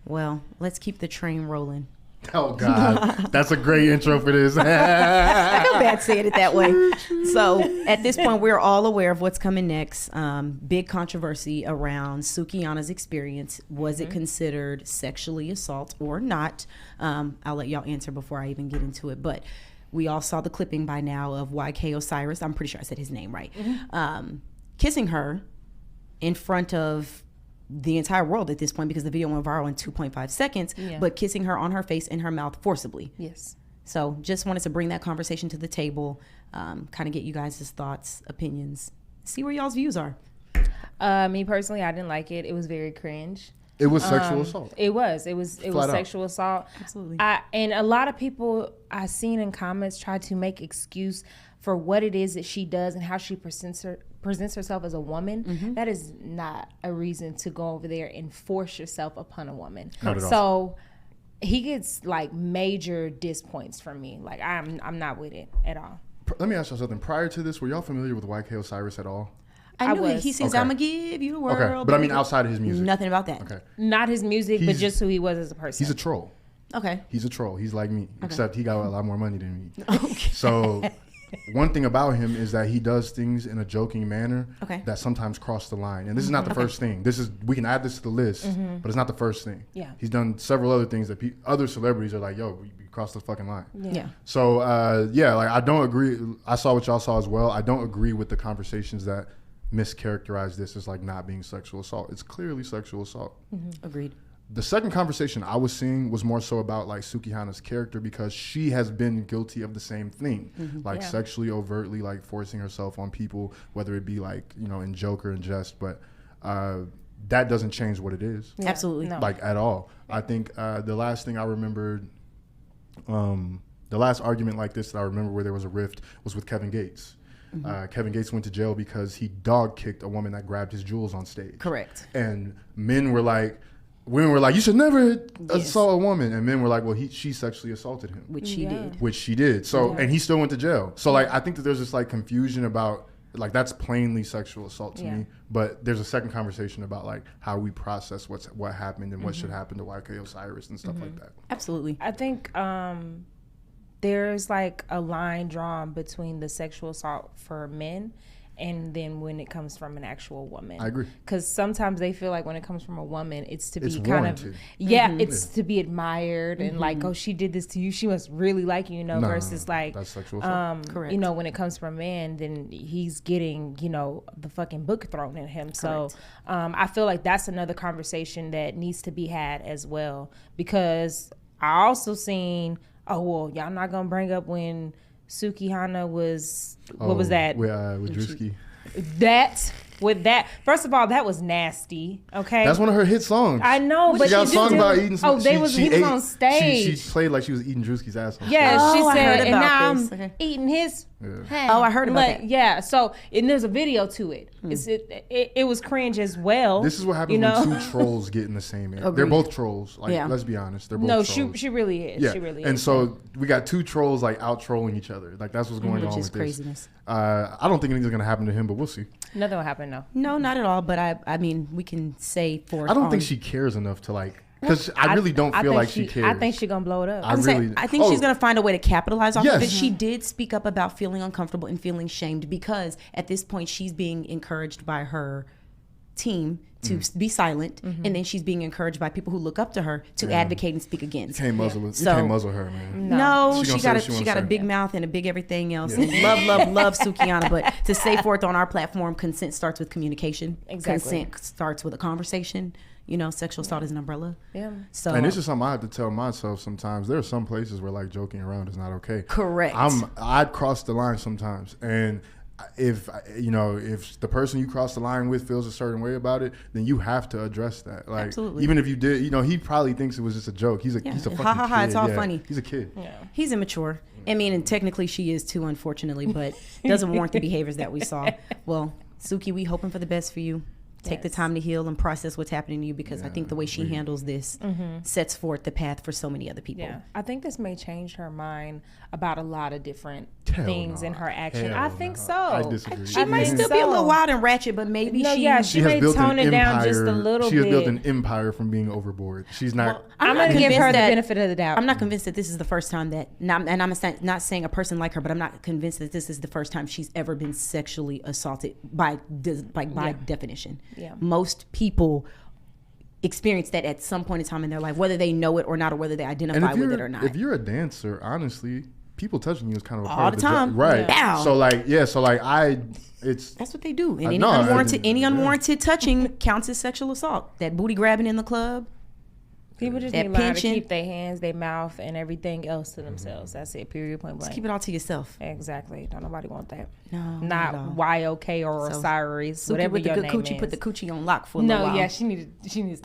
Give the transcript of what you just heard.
Well, let's keep the train rolling. Oh, God. That's a great intro for this. I feel bad saying it that way. So at this point, we're all aware of what's coming next. Big controversy around Sukihana's experience. Was it considered sexually assault or not? I'll let y'all answer before I even get into it. But we all saw the clipping by now of YK Osiris. I'm pretty sure I said his name right. Kissing her in front of the entire world at this point, because the video went viral in 2.5 seconds, but kissing her on her face and her mouth forcibly. Yes. So just wanted to bring that conversation to the table, kind of get you guys' thoughts, opinions, see where y'all's views are. Me personally, I didn't like it. It was very cringe. It was sexual assault. It was sexual assault. Absolutely. And a lot of people I seen in comments try to make excuse for what it is that she does and how she presents herself as a woman. That is not a reason to go over there and force yourself upon a woman. Not at all. So he gets like major diss points from me. Like I'm not with it at all. Let me ask you something. Prior to this, were y'all familiar with YK Osiris at all? I knew was. he sings, Okay. "I'ma give you the world." Okay, but I mean outside of his music. Nothing about that. Okay. Not his music, but He's- just who he was as a person. He's a troll. Okay. He's a troll. He's like me, except he got a lot more money than me. Okay. So one thing about him is that he does things in a joking manner that sometimes cross the line. And this is not the first thing. We can add this to the list, but it's not the first thing. Yeah. He's done several other things that other celebrities are like, yo, you crossed the fucking line. Yeah. So, like I don't agree. I saw what y'all saw as well. I don't agree with the conversations that mischaracterize this as like not being sexual assault. It's clearly sexual assault. Agreed. The second conversation I was seeing was more so about like Sukihana's character, because she has been guilty of the same thing, like sexually overtly like forcing herself on people, whether it be like, you know, in joke or in jest, but that doesn't change what it is. Yeah. Absolutely. No. Like at all. I think the last thing I remembered, the last argument like this that I remember where there was a rift was with Kevin Gates. Kevin Gates went to jail because he dog kicked a woman that grabbed his jewels on stage. Correct. And women were like, you should never assault a woman. And men were like, well, she sexually assaulted him. Which she did. Which she did. So, and he still went to jail. So like, I think that there's this like confusion about like, that's plainly sexual assault to me. But there's a second conversation about like how we process what happened and what should happen to YK Osiris and stuff like that. Absolutely. I think there's like a line drawn between the sexual assault for men and then when it comes from an actual woman. I agree. Because sometimes they feel like when it comes from a woman, it's to be It's kind warranted. of, it's to be admired and like, oh, she did this to you. She must really like you, Nah, versus like, that's sexual assault. Correct. you know, when it comes from a man, then he's getting, you know, the fucking book thrown at him. So I feel like that's another conversation that needs to be had as well. Because I also seen, oh, well, y'all not going to bring up when Sukihana was, what was that? With Drewski. First of all, that was nasty. Okay, That's one of her hit songs. I know, but She got a she song did about do- eating some. Oh, he was on stage. She played like she was eating Drewski's ass. Yeah, Oh, she I said, heard and about now this. I'm Okay. eating his. Yeah. Oh, I heard about like, that. yeah. So, and there's a video to it. It was cringe as well. This is what happens when two trolls get in the same area. They're both trolls. Like, let's be honest, they're both trolls. No, she really is. Yeah. She really is. And so we got two trolls like out trolling each other. Like that's what's going on Which is with craziness. this. I don't think anything's gonna happen to him, but we'll see. Nothing will happen, no. No, not at all. But I mean, we can say for. I don't think she cares enough to like, because I really don't feel like she cares. I think she's going to blow it up. I really- I think she's going to find a way to capitalize off of it. Yes. She did speak up about feeling uncomfortable and feeling shamed because at this point she's being encouraged by her team to be silent, and then she's being encouraged by people who look up to her to advocate and speak against. You can't muzzle her, man. No, She she gonna got say what she a wanna big say. mouth and a big everything else. And love Sukihana. But to say forth on our platform, consent starts with communication. Exactly. Consent starts with a conversation. You know, sexual assault is an umbrella. Yeah. So And this is something I have to tell myself sometimes. There are some places where like joking around is not okay. Correct. I'd cross the line sometimes, and if the person you cross the line with feels a certain way about it, then you have to address that. Like, Absolutely. even if you did, he probably thinks it was just a joke. He's a fucking Ha, ha, ha, kid. it's all funny. He's a kid. Yeah. He's immature. I mean, and technically she is too, unfortunately, but doesn't warrant the behaviors that we saw. Well, Suki, we hoping for the best for you. Take the time to heal and process what's happening to you, because I think the way she handles this sets forth the path for so many other people. Yeah, I think this may change her mind about a lot of different things in her action. I think so. I disagree. She might still be a little wild and ratchet, but maybe she may tone it down just a little bit. She has built an empire from being overboard. She's not. I'm going to give her the benefit of the doubt. I'm not convinced that this is the first time that, and I'm not saying a person like her, but I'm not convinced that this is the first time she's ever been sexually assaulted by definition. Yeah. Most people experience that at some point in time in their life, whether they know it or not, or whether they identify with it or not. If you're a dancer, honestly, people touching you is kind of a all part the of time, job. Right? Yeah. So that's what they do. And any unwarranted touching counts as sexual assault. That booty grabbing in the club. People just need to learn to keep their hands, their mouth, and everything else to themselves. That's it. Period. Point blank. Just keep it all to yourself. Exactly. Don't nobody want that. No. Not YOK or Osiris, whatever your name is. Put the coochie on lock for a little while. No, yeah, she needs to stop.